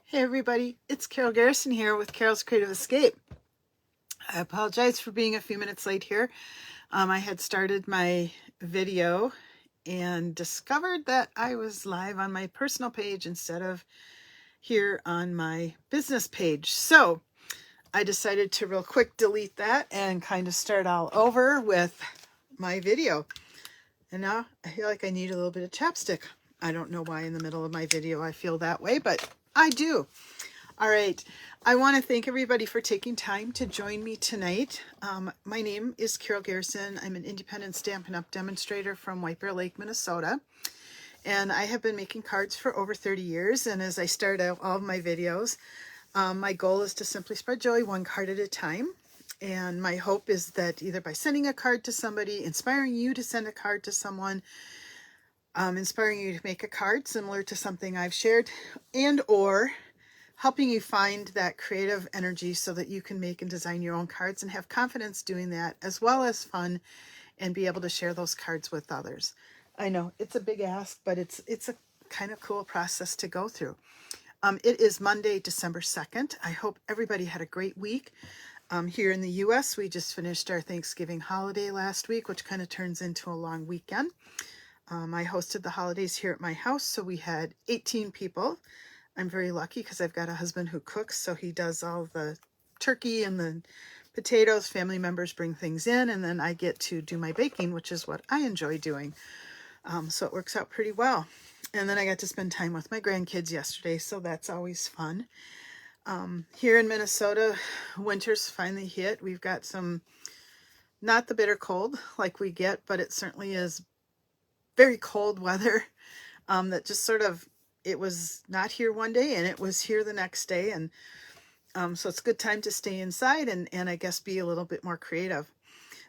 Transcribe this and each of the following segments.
Hey everybody, it's Carol Garrison here with Carol's Creative Escape. I apologize for being a few minutes late here. I had started my video and discovered that I was live on my personal page instead of here on my business page. So I decided to real quick delete that and kind of start all over with my video. And now I feel like I need a little bit of chapstick. I don't know why in the middle of my video I feel that way, but I do. All right. I want to thank everybody for taking time to join me tonight. My name is Carol Garrison. I'm an independent Stampin' Up! Demonstrator from White Bear Lake, Minnesota. And I have been making cards for over 30 years. And as I start out all of my videos, my goal is to simply spread joy one card at a time. And my hope is that either by sending a card to somebody, inspiring you to send a card to someone, inspiring you to make a card similar to something I've shared, and or helping you find that creative energy so that you can make and design your own cards and have confidence doing that, as well as fun, and be able to share those cards with others. I know it's a big ask, but it's a kind of cool process to go through. It is Monday, December 2nd. I hope everybody had a great week. Here in the US, we just finished our Thanksgiving holiday last week, which kind of turns into a long weekend. I hosted the holidays here at my house, so we had 18 people. I'm very lucky because I've got a husband who cooks, so he does all the turkey and the potatoes. Family members bring things in, and then I get to do my baking, which is what I enjoy doing. So it works out pretty well. And then I got to spend time with my grandkids yesterday, so that's always fun. Here in Minnesota, winter's finally hit. We've got some, not the bitter cold like we get, but it certainly is very cold weather that just sort of, it was not here one day and it was here the next day. And so it's a good time to stay inside and I guess be a little bit more creative.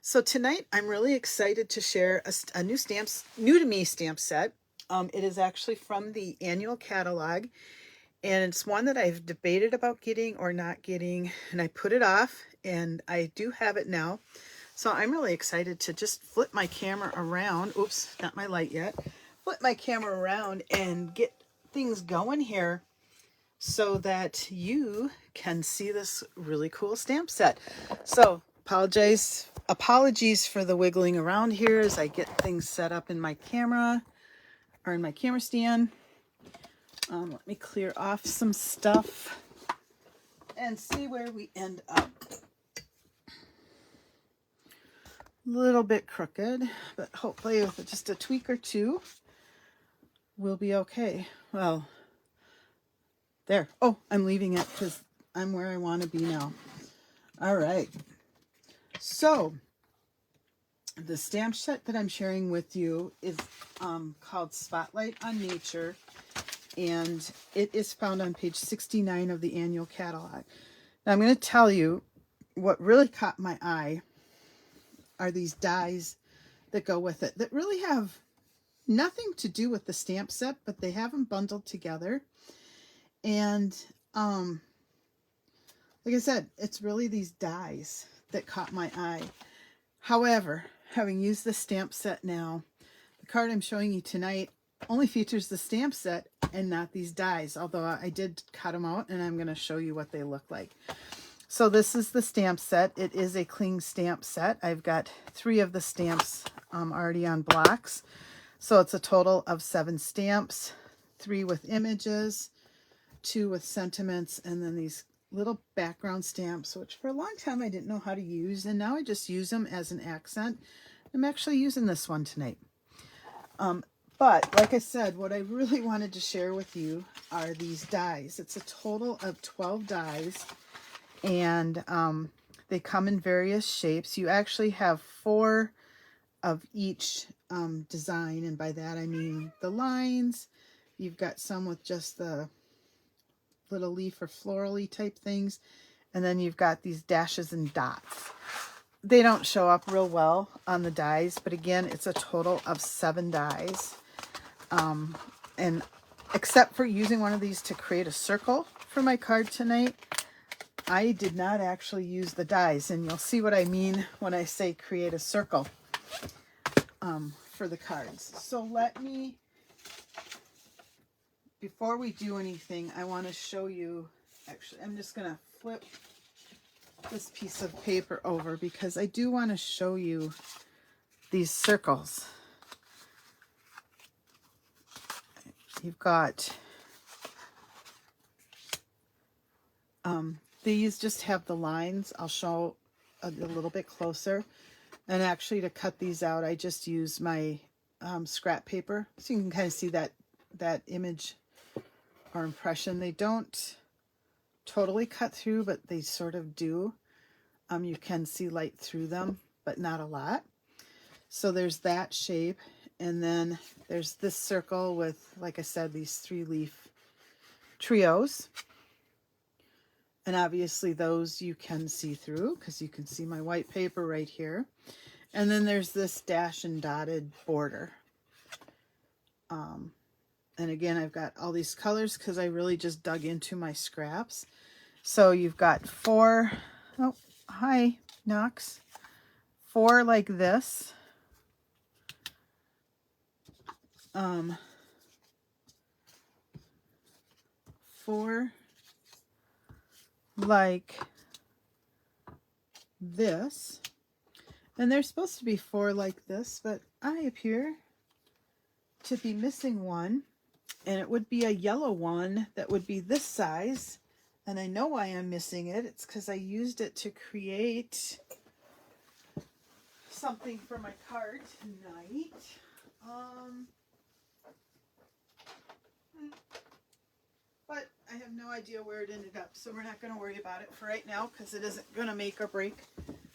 So tonight I'm really excited to share a new to me stamp set. It is actually from the annual catalog, and it's one that I've debated about getting or not getting, and I put it off, and I do have it now. So I'm really excited to just flip my camera around. Oops, not my light yet. Flip my camera around and get things going here so that you can see this really cool stamp set. So apologies for the wiggling around here as I get things set up in my camera or in my camera stand. Let me clear off some stuff and see where we end up. A little bit crooked, but hopefully with just a tweak or two, we'll be okay. Well, there. Oh, I'm leaving it because I'm where I want to be now. All right. So the stamp set that I'm sharing with you is called Spotlight on Nature, and it is found on page 69 of the annual catalog. Now I'm going to tell you what really caught my eye are these dies that go with it that really have nothing to do with the stamp set, but they have them bundled together. And like I said, it's really these dies that caught my eye. However, having used the stamp set now, the card I'm showing you tonight only features the stamp set and not these dies, although I did cut them out and I'm going to show you what they look like. So this is the stamp set. It is a cling stamp set. I've got 3 of the stamps already on blocks. So it's a total of 7 stamps, 3 with images, 2 with sentiments, and then these little background stamps, which for a long time I didn't know how to use, and now I just use them as an accent. I'm actually using this one tonight. But like I said, what I really wanted to share with you are these dies. It's a total of 12 dies, and they come in various shapes. You actually have 4 of each design, and by that I mean the lines. You've got some with just the little leaf or florally type things, and then you've got these dashes and dots. They don't show up real well on the dies, but again, it's a total of 7 dies. And except for using one of these to create a circle for my card tonight, I did not actually use the dies, and you'll see what I mean when I say create a circle for the cards. So let me before we do anything, I want to show you, actually, I'm just going to flip this piece of paper over because I do want to show you these circles. You've got, these just have the lines. I'll show a little bit closer. And actually to cut these out, I just use my scrap paper. So you can kind of see that image or impression. They don't totally cut through, but they sort of do. You can see light through them, but not a lot. So there's that shape. And then there's this circle with, like I said, these 3-leaf trios. And obviously those you can see through because you can see my white paper right here. And then there's this dash and dotted border. And again, I've got all these colors because I really just dug into my scraps. So you've got 4, oh, hi, Knox. 4 like this. 4 like this. And there's supposed to be 4 like this, but I appear to be missing one. And it would be a yellow one that would be this size. And I know why I'm missing it. It's because I used it to create something for my card tonight. But I have no idea where it ended up. So we're not going to worry about it for right now because it isn't going to make or break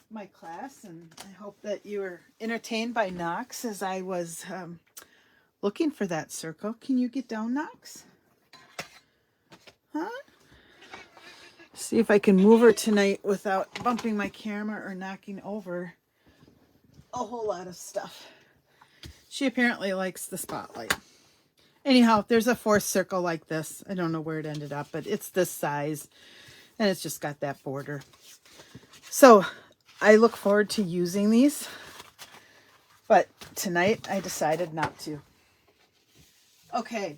my class. And I hope that you were entertained by Knox as I was looking for that circle. Can you get down, Knox? Huh? See if I can move her tonight without bumping my camera or knocking over a whole lot of stuff. She apparently likes the spotlight. Anyhow, there's a 4th circle like this. I don't know where it ended up, but it's this size and it's just got that border. So I look forward to using these, but tonight I decided not to. Okay,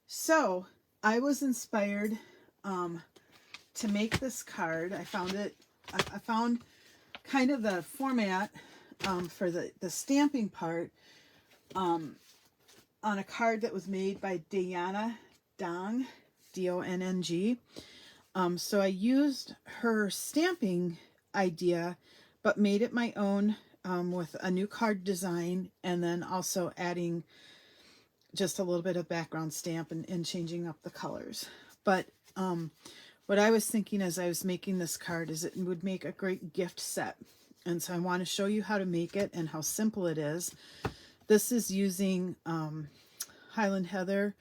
so I was inspired to make this card. I found kind of the format for the stamping part on a card that was made by Diana Dong, D-O-N-N-G. So I used her stamping idea, but made it my own with a new card design, and then also adding just a little bit of background stamp and changing up the colors. But what I was thinking as I was making this card is it would make a great gift set. And so I want to show you how to make it and how simple it is. This is using Highland Heather,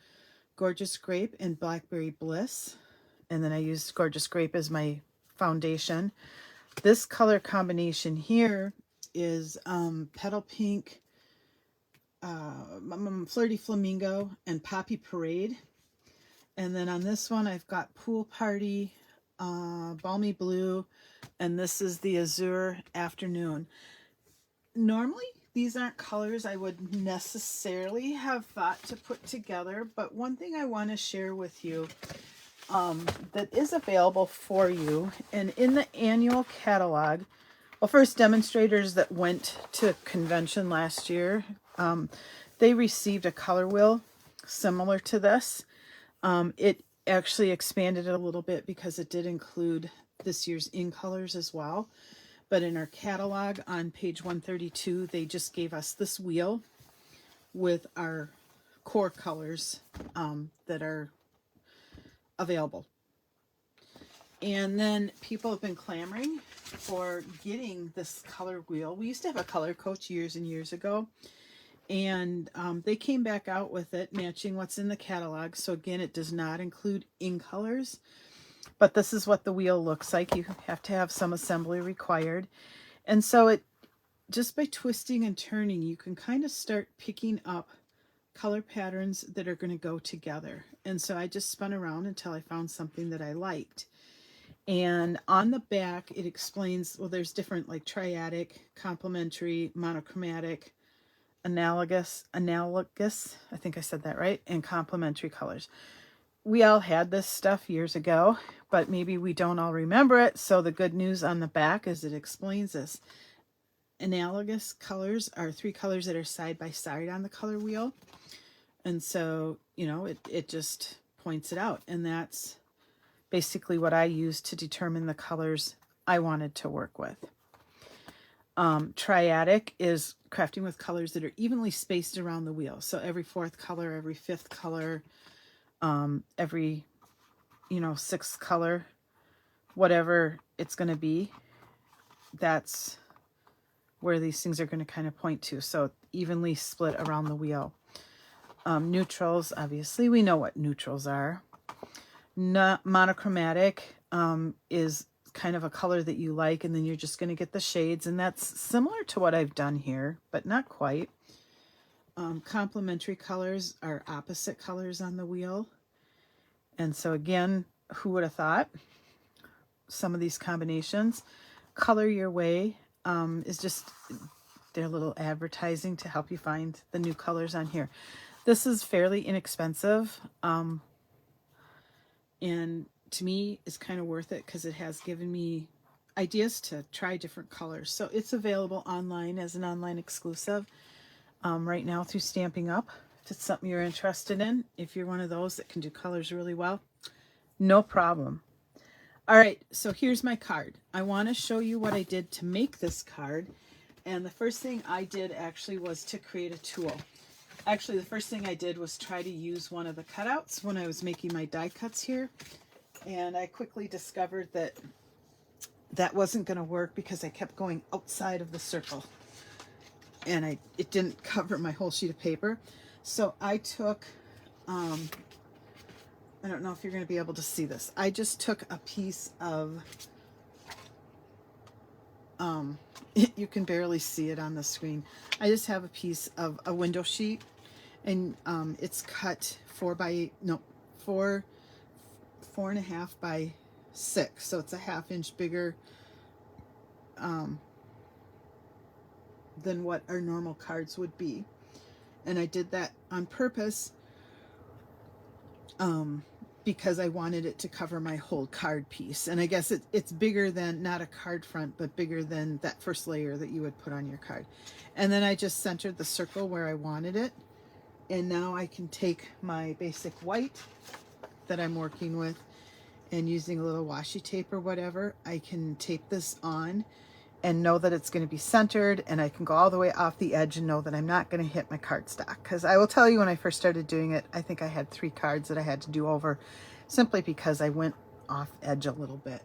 Gorgeous Grape, and Blackberry Bliss. And then I used Gorgeous Grape as my foundation. This color combination here is Petal Pink, Flirty Flamingo, and Poppy Parade. And then on this one I've got Pool Party, Balmy Blue, and this is the Azure Afternoon. Normally these aren't colors I would necessarily have thought to put together, but one thing I want to share with you that is available for you, and in the annual catalog, well, first, demonstrators that went to a convention last year, they received a color wheel similar to this. It actually expanded it a little bit because it did include this year's in colors as well. But in our catalog on page 132, they just gave us this wheel with our core colors that are available. And then people have been clamoring for getting this color wheel. We used to have a color coach years and years ago, and they came back out with it matching what's in the catalog. So again, it does not include in colors, but this is what the wheel looks like. You have to have some assembly required. And so it, just by twisting and turning, you can kind of start picking up color patterns that are going to go together. And so I just spun around until I found something that I liked. And on the back, it explains, well, there's different like triadic, complementary, monochromatic, analogous, I think I said that right, and complementary colors. we all had this stuff years ago, but maybe we don't all remember it. So the good news on the back is it explains this. Analogous colors are 3 colors that are side by side on the color wheel. And so, you know, it just points it out. And that's basically what I used to determine the colors I wanted to work with. Triadic is crafting with colors that are evenly spaced around the wheel. So every 4th color, every 5th color, every, you know, 6th color, whatever it's going to be, that's where these things are going to kind of point to. So evenly split around the wheel. Neutrals, obviously, we know what neutrals are. Monochromatic is kind of a color that you like, and then you're just going to get the shades, and that's similar to what I've done here, but not quite. Complementary colors are opposite colors on the wheel. And so again, who would have thought some of these combinations? Color Your Way is just their little advertising to help you find the new colors on here. This is fairly inexpensive, and to me it's kind of worth it because it has given me ideas to try different colors. So it's available online as an online exclusive right now through Stampin Up. If it's something you're interested in, if you're one of those that can do colors really well, no problem. All right, so here's my card. I want to show you what I did to make this card. And the first thing I did actually was to create a tool. Actually, the first thing I did was try to use one of the cutouts when I was making my die cuts here. And I quickly discovered that that wasn't going to work because I kept going outside of the circle. And it didn't cover my whole sheet of paper. So I took, I don't know if you're going to be able to see this. I just took a piece of, you can barely see it on the screen. I just have a piece of a window sheet, and it's cut 4.5 by 6. So it's a 1/2 inch bigger than what our normal cards would be. And I did that on purpose because I wanted it to cover my whole card piece. And I guess it's bigger than, not a card front, but bigger than that first layer that you would put on your card. And then I just centered the circle where I wanted it. And now I can take my basic white that I'm working with, and using a little washi tape or whatever, I can tape this on and know that it's going to be centered, and I can go all the way off the edge and know that I'm not going to hit my cardstock. Because I will tell you, when I first started doing it, I think I had 3 cards that I had to do over simply because I went off edge a little bit.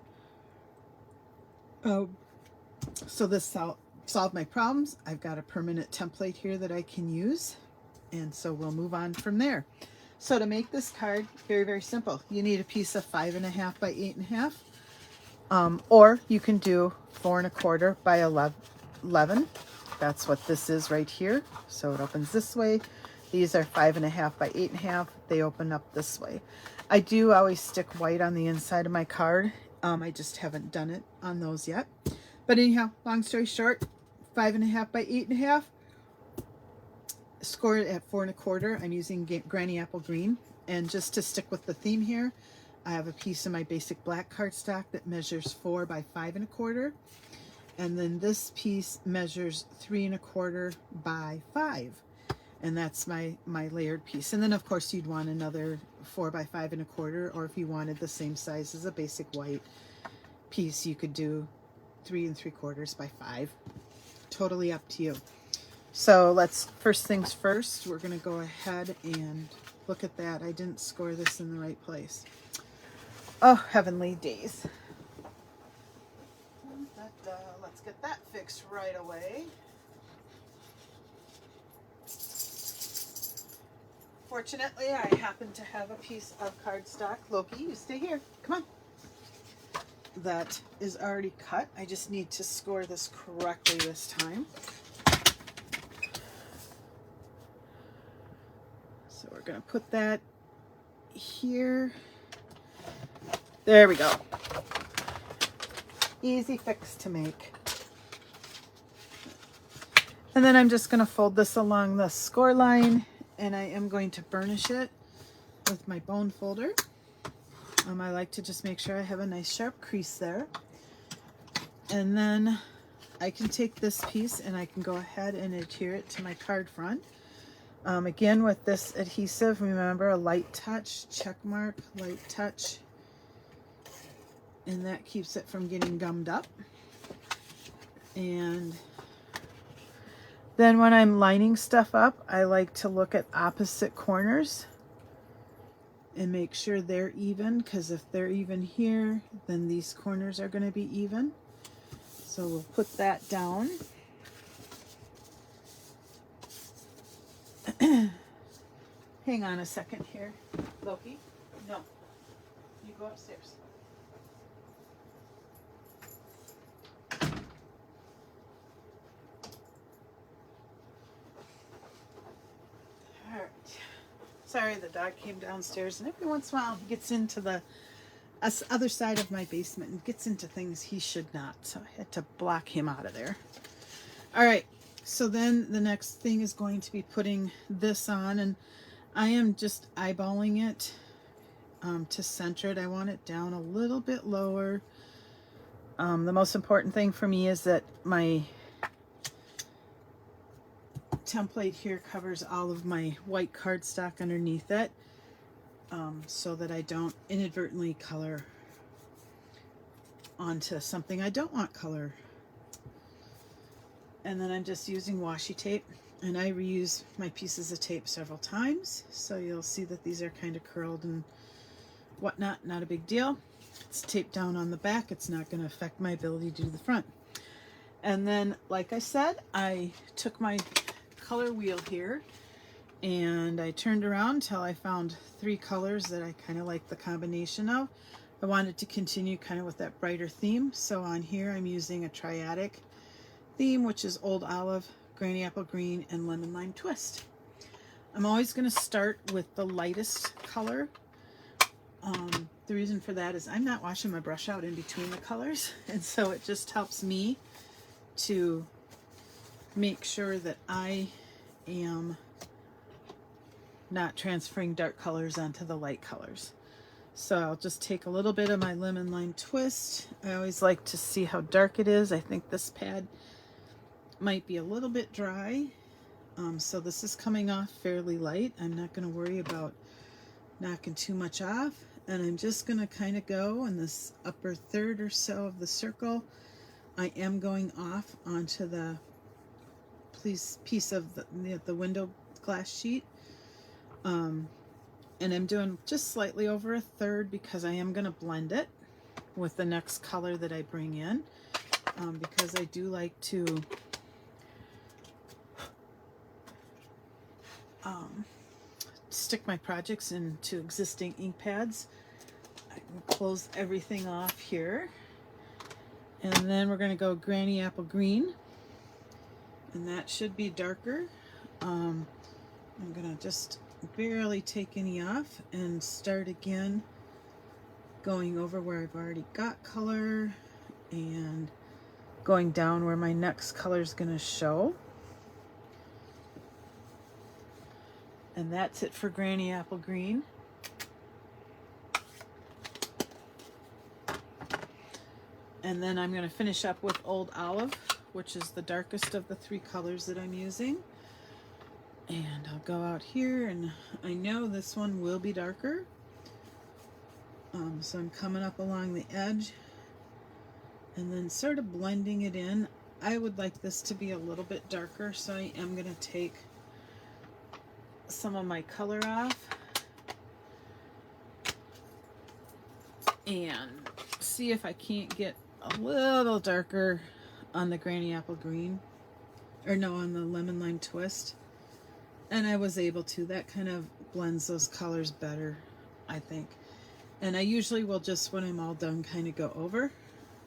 So this solved my problems. I've got a permanent template here that I can use, and so we'll move on from there. So to make this card, very, very simple. You need a piece of 5.5 by 8.5. Or you can do 4 1/4 by 11. That's what this is right here. So it opens this way. These are 5.5 by 8.5. They open up this way. I do always stick white on the inside of my card. I just haven't done it on those yet. But anyhow, long story short, 5.5 by 8.5. Score it at 4 1/4. I'm using Granny Apple Green. And just to stick with the theme here, I have a piece of my basic black cardstock that measures 4 by 5 1/4. And then this piece measures 3 1/4 by 5. And that's my layered piece. And then of course you'd want another 4 by 5 1/4, or if you wanted the same size as a basic white piece, you could do 3 3/4 by 5. Totally up to you. So first things first, we're going to go ahead and look at that. I didn't score this in the right place. Oh, heavenly days. Let's get that fixed right away. Fortunately, I happen to have a piece of cardstock. Loki, you stay here. Come on. That is already cut. I just need to score this correctly this time. So we're going to put that here. There we go. Easy fix to make. And then I'm just going to fold this along the score line, and I am going to burnish it with my bone folder. I like to just make sure I have a nice sharp crease there. And then I can take this piece and I can go ahead and adhere it to my card front. Again, with this adhesive, remember, a light touch, check mark, light touch, and that keeps it from getting gummed up. And then when I'm lining stuff up, I like to look at opposite corners and make sure they're even, because if they're even here, then these corners are going to be even. So we'll put that down. Hang on a second here, Loki. No, you go upstairs. All right. Sorry, the dog came downstairs, and every once in a while he gets into the other side of my basement and gets into things he should not. So I had to block him out of there. All right. So then the next thing is going to be putting this on, and I am just eyeballing it to center it. I want it down a little bit lower. The most important thing for me is that my template here covers all of my white cardstock underneath it, so that I don't inadvertently color onto something I don't want color. And then I'm just using washi tape, and I reuse my pieces of tape several times, so you'll see that these are kind of curled and whatnot. Not a big deal. It's taped down on the back. It's not going to affect my ability to do the front. And then, like I said, I took my color wheel here and I turned around until I found 3 colors that I kind of like the combination of. I wanted to continue kind of with that brighter theme, so on here I'm using a triadic theme, which is Old Olive, Granny Apple Green, and Lemon Lime Twist. I'm always going to start with the lightest color. The reason for that is I'm not washing my brush out in between the colors, and so it just helps me to make sure that I am not transferring dark colors onto the light colors. So I'll just take a little bit of my Lemon Lime Twist. I always like to see how dark it is. I think this pad might be a little bit dry, so this is coming off fairly light. I'm not going to worry about knocking too much off, and I'm just going to kind of go in this upper third or so of the circle. I am going off onto the piece of the window glass sheet, and I'm doing just slightly over a third because I am going to blend it with the next color that I bring in, because I do like to stick my projects into existing ink pads. I can close everything off here, and then we're going to go Granny Apple Green, and that should be darker. I'm going to just barely take any off and start again going over where I've already got color and going down where my next color is going to show. And that's it for Granny Apple Green. And then I'm going to finish up with Old Olive, which is the darkest of the 3 colors that I'm using. And I'll go out here, and I know this one will be darker. So I'm coming up along the edge and then sort of blending it in. I would like this to be a little bit darker, so I am going to take some of my color off and see if I can't get a little darker on the Granny Apple Green, or no, on the Lemon Lime Twist. And I was able to. That kind of blends those colors better, I think. And I usually will just, when I'm all done, kind of go over.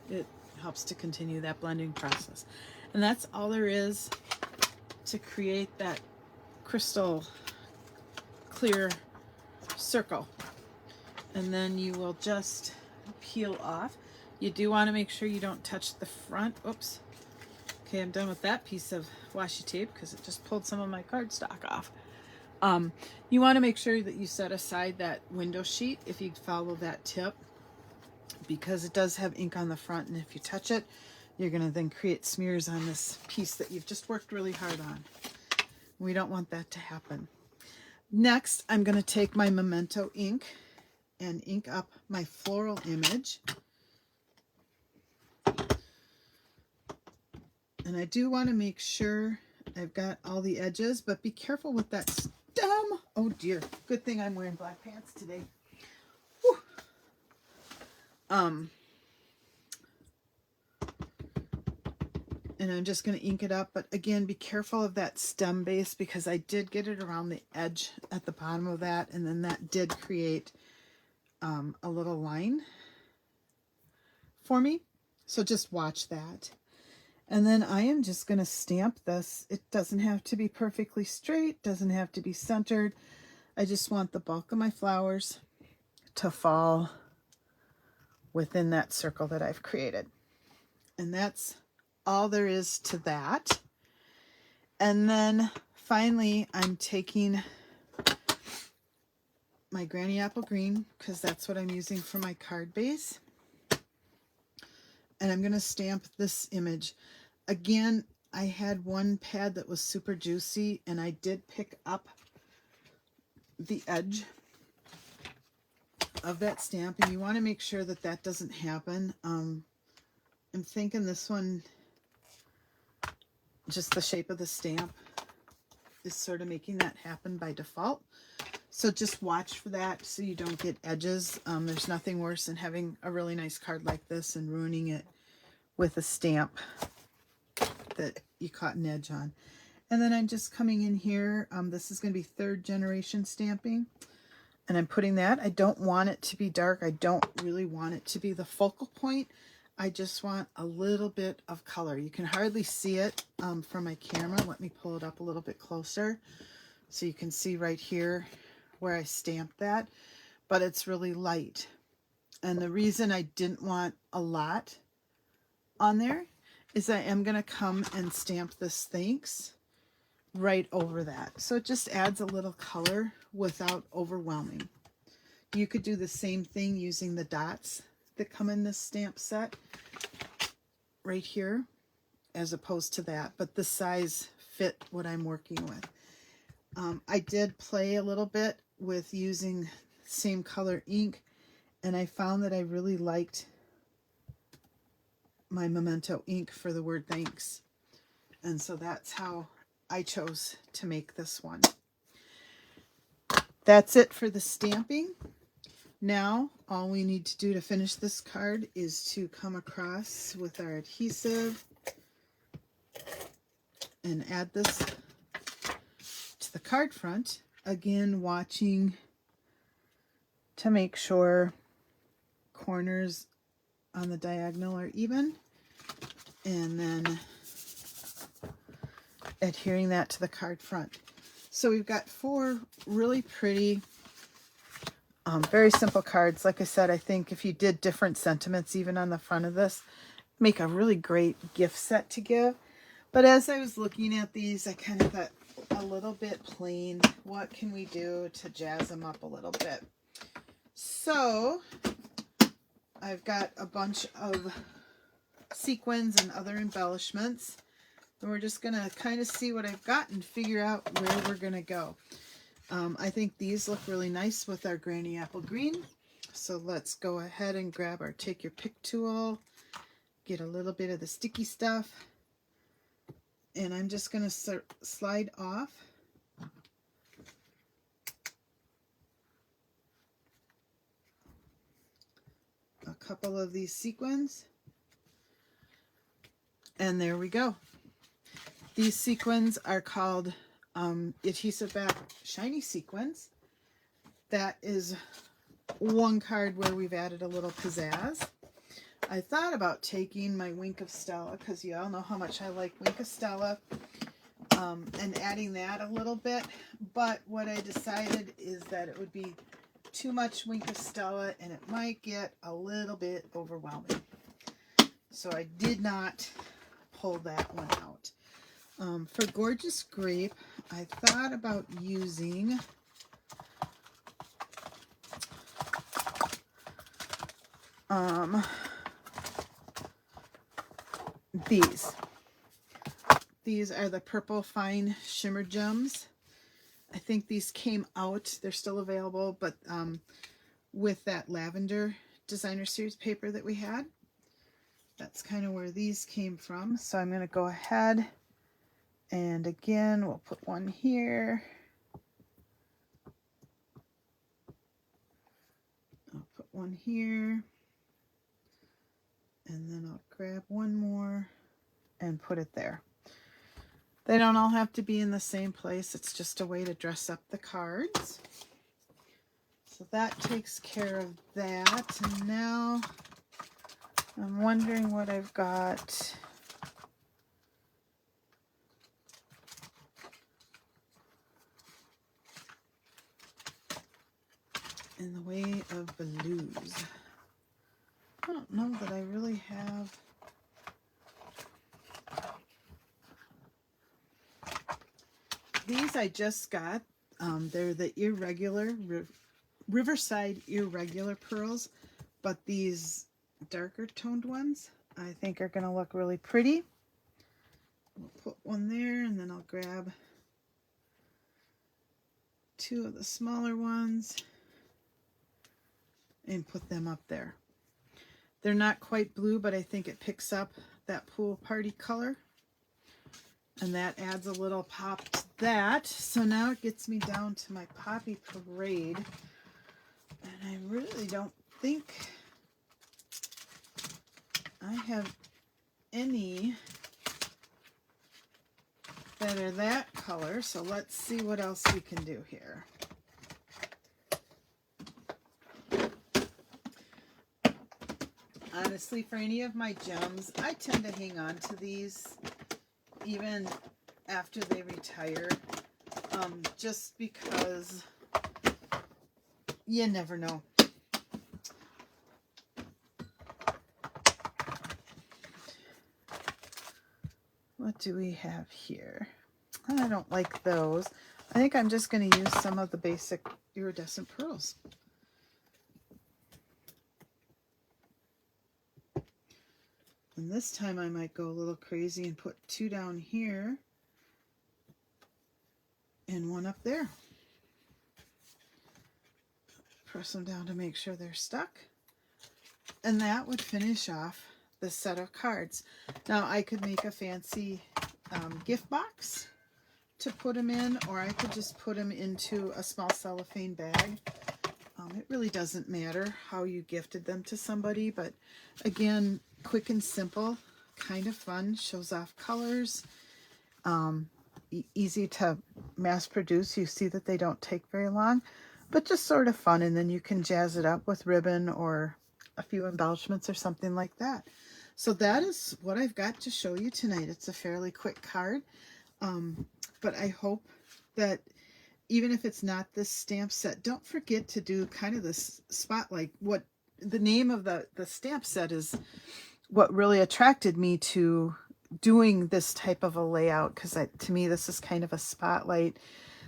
It helps to continue that blending process. And that's all there is to create that crystal clear circle. And then you will just peel off. You do want to make sure you don't touch the front. Oops. Okay, I'm done with that piece of washi tape because it just pulled some of my cardstock off. You want to make sure that you set aside that window sheet if you follow that tip, because it does have ink on the front, and if you touch it, you're going to then create smears on this piece that you've just worked really hard on. We don't want that to happen. Next, I'm going to take my Memento ink and ink up my floral image. And I do want to make sure I've got all the edges, but be careful with that stem. Oh dear, good thing I'm wearing black pants today. Whew. And I'm just going to ink it up, but again, be careful of that stem base, because I did get it around the edge at the bottom of that, and then that did create a little line for me. So just watch that. And then I am just going to stamp this. It doesn't have to be perfectly straight, doesn't have to be centered. I just want the bulk of my flowers to fall within that circle that I've created. And that's all there is to that. And then finally, I'm taking my Granny Apple Green, because that's what I'm using for my card base. And I'm going to stamp this image. Again, I had one pad that was super juicy, and I did pick up the edge of that stamp, and you want to make sure that that doesn't happen. I'm thinking this one, just the shape of the stamp is sort of making that happen by default. So just watch for that so you don't get edges. There's nothing worse than having a really nice card like this and ruining it with a stamp that you caught an edge on. And then I'm just coming in here. This is going to be 3rd generation stamping. And I'm putting that. I don't want it to be dark. I don't really want it to be the focal point. I just want a little bit of color. You can hardly see it from my camera. Let me pull it up a little bit closer so you can see right here where I stamped that. But it's really light. And the reason I didn't want a lot on there is I am going to come and stamp this thanks right over that. So it just adds a little color without overwhelming. You could do the same thing using the dots that come in this stamp set right here, as opposed to that, but the size fit what I'm working with. I did play a little bit with using same color ink, and I found that I really liked my Memento ink for the word thanks. And so that's how I chose to make this one. That's it for the stamping. Now, all we need to do to finish this card is to come across with our adhesive and add this to the card front. Again, watching to make sure corners on the diagonal are even, and then adhering that to the card front. So we've got 4 really pretty, very simple cards. Like I said, I think if you did different sentiments even on the front of this, make a really great gift set to give. But as I was looking at these, I kind of thought a little bit plain. What can we do to jazz them up a little bit? So I've got a bunch of sequins and other embellishments, and we're just going to kind of see what I've got and figure out where we're going to go. I think these look really nice with our Granny Apple Green. So let's go ahead and grab our Take Your Pick tool, get a little bit of the sticky stuff, and I'm just going to slide off a couple of these sequins. And there we go. These sequins are called Adhesive Back Shiny Sequins. That is one card where we've added a little pizzazz. I thought about taking my Wink of Stella, because you all know how much I like Wink of Stella, and adding that a little bit. But what I decided is that it would be too much Wink of Stella and it might get a little bit overwhelming. So I did not pull that one out. For Gorgeous Grape, I thought about using these. These are the Purple Fine Shimmer Gems. I think these came out. They're still available, but with that Lavender Designer Series paper that we had. That's kind of where these came from. So I'm going to go ahead and again, we'll put one here. I'll put one here. And then I'll grab one more and put it there. They don't all have to be in the same place. It's just a way to dress up the cards. So that takes care of that. And now I'm wondering what I've got. In the way of blues. I don't know that I really have. These I just got. They're the irregular, Riverside Irregular Pearls, but these darker toned ones I think are going to look really pretty. We'll put one there, and then I'll grab two of the smaller ones and put them up there. They're not quite blue, but I think it picks up that pool party color. And that adds a little pop to that. So now it gets me down to my Poppy Parade. And I really don't think I have any that are that color. So let's see what else we can do here. Honestly, for any of my gems, I tend to hang on to these even after they retire, just because you never know. What do we have here? I don't like those. I think I'm just going to use some of the basic iridescent pearls. And this time I might go a little crazy and put two down here and one up there. Press them down to make sure they're stuck. And that would finish off this set of cards. Now I could make a fancy gift box to put them in, or I could just put them into a small cellophane bag. It really doesn't matter how you gifted them to somebody, but again, quick and simple, kind of fun, shows off colors, easy to mass produce. You see that they don't take very long, but just sort of fun, and then you can jazz it up with ribbon or a few embellishments or something like that. So that is what I've got to show you tonight. It's a fairly quick card, but I hope that even if it's not this stamp set, don't forget to do kind of this spotlight. What the name of the stamp set is what really attracted me to doing this type of a layout, because to me this is kind of a spotlight.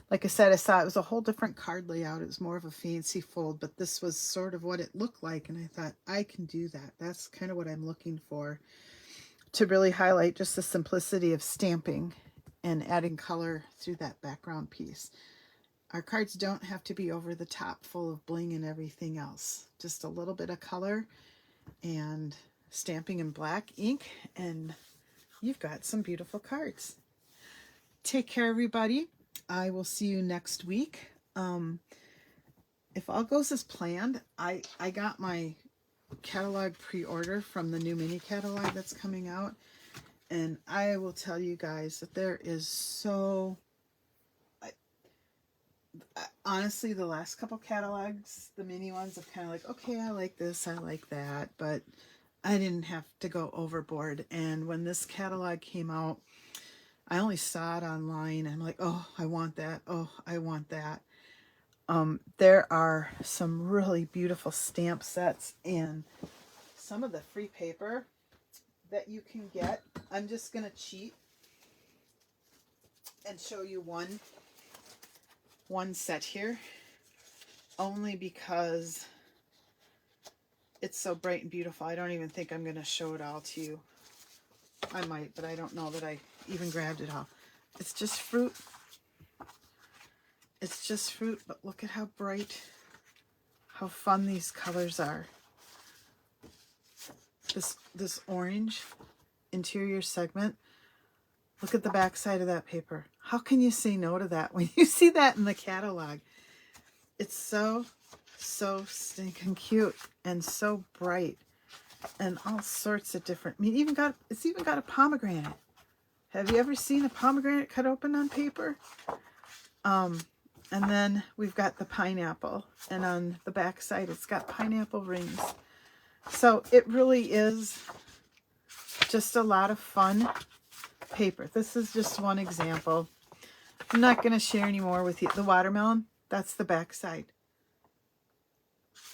Like I said, I saw it was a whole different card layout. It was more of a fancy fold, but this was sort of what it looked like, and I thought, I can do that. That's kind of what I'm looking for, to really highlight just the simplicity of stamping and adding color through that background piece. Our cards don't have to be over the top full of bling and everything else. Just a little bit of color and stamping in black ink, and you've got some beautiful cards. Take care, everybody. I will see you next week. If all goes as planned, I got my catalog pre-order from the new mini catalog that's coming out, and I will tell you guys that there is so... honestly, the last couple catalogs, the mini ones, have kind of like, okay, I like this, I like that, but I didn't have to go overboard. And when this catalog came out, I only saw it online, and I'm like, oh, I want that, oh, I want that. There are some really beautiful stamp sets and some of the free paper that you can get. I'm just going to cheat and show you one set here, only because it's so bright and beautiful. I don't even think I'm going to show it all to you. I might, but I don't know that I even grabbed it all. It's just fruit. It's just fruit, but look at how bright, how fun these colors are. This orange interior segment. Look at the back side of that paper. How can you say no to that when you see that in the catalog? It's so stinking cute and so bright and all sorts of different. I mean, it's even got a pomegranate. Have you ever seen a pomegranate cut open on paper? And then we've got the pineapple, and on the back side it's got pineapple rings. So it really is just a lot of fun paper. This is just one example. I'm not going to share any more with you. The watermelon, that's the back side.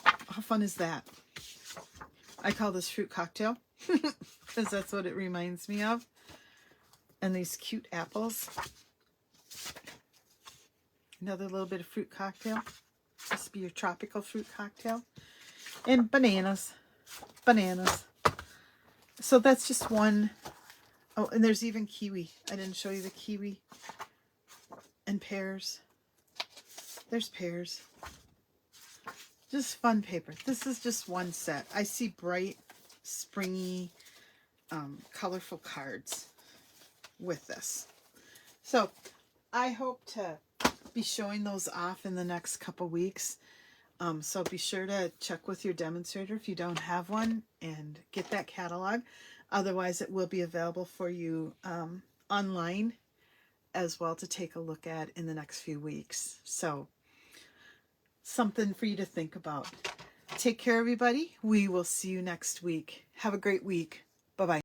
How fun is that? I call this fruit cocktail because that's what it reminds me of. And these cute apples. Another little bit of fruit cocktail. This would be your tropical fruit cocktail. And bananas. Bananas. So that's just one. Oh, and there's even kiwi. I didn't show you the kiwi. And pears. There's pears. Just fun paper. This is just one set. I see bright, springy, colorful cards with this. So I hope to be showing those off in the next couple weeks. So be sure to check with your demonstrator if you don't have one and get that catalog. Otherwise, it will be available for you online as well to take a look at in the next few weeks. So something for you to think about. Take care, everybody. We will see you next week. Have a great week. Bye-bye.